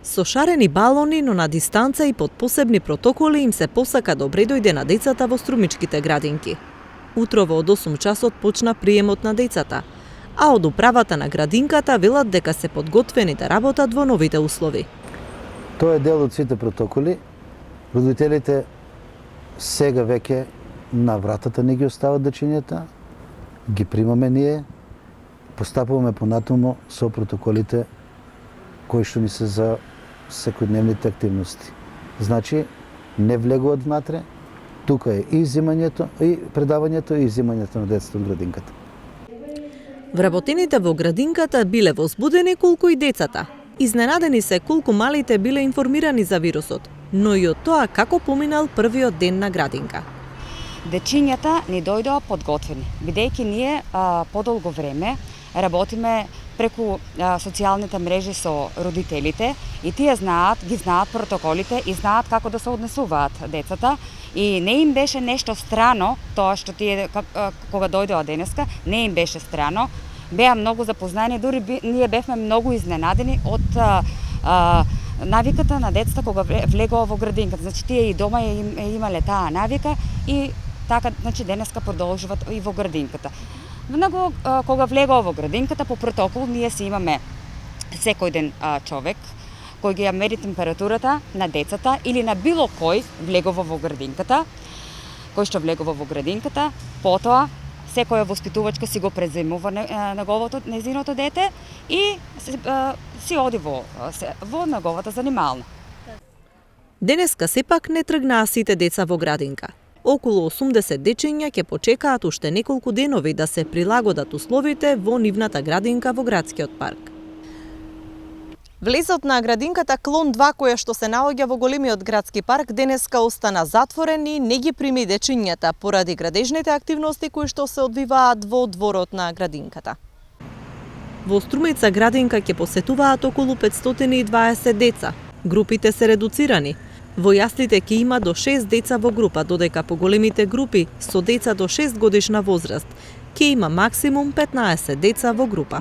Со шарени балони, но на дистанца и под посебни протоколи им се посака добре дојде на децата во струмичките градинки. Утрово од 8 часот почна приемот на децата, а од управата на градинката велат дека се подготвени да работат во новите услови. Тоа е дел од сите протоколи. Родителите сега веќе на вратата не ги остават дечињата, ги примаме ние, постапуваме понатаму со протоколите кои што ни се за секојдневните активности. Значи, не влегуваат внатре, тука е и земањето, и предавањето и земањето на децата од градинката. Вработените во градинката биле возбудени колку и децата. Изненадени се колку малите биле информирани за вирусот, но и од тоа како поминал првиот ден на градинка. Дечињата ни дојдоа подготвени, бидејќи ние подолго време работиме преку социјалните мрежи со родителите и тие ги знаат протоколите и знаат како да се однесуваат децата и не им беше нешто страно тоа што тие кога дојдоа денеска, не им беше страно. Беа многу запознани, дури ние бевме многу изненадени од навиката на децата кога влегоа во градинката. Значи тие и дома имале таа навика и така, значи денеска продолжуваат и во градинката. Многу кога влегоа во градинката по протокол ние си имаме секој ден човек кој ги ја мери температурата на децата или на било кој влегува во градинката, кој што влегува во градинката, потоа секоја воспитувачка си го преземува неговото дете и си оди во неговата занимална. Денеска сепак не тргнаа сите деца во градинка. Околу 80 дечиња ќе почекаат уште неколку денови да се прилагодат условите во нивната градинка во градскиот парк. Влезот на градинката Клон 2, која што се наоѓа во големиот градски парк, денеска остана затворен и не ги прими дечињата поради градежните активности кои што се одвиваат во дворот на градинката. Во Струмица градинка ќе посетуваат околу 520 деца. Групите се редуцирани. Во јаслите ќе има до 6 деца во група, додека по големите групи со деца до 6 годишна возраст ќе има максимум 15 деца во група.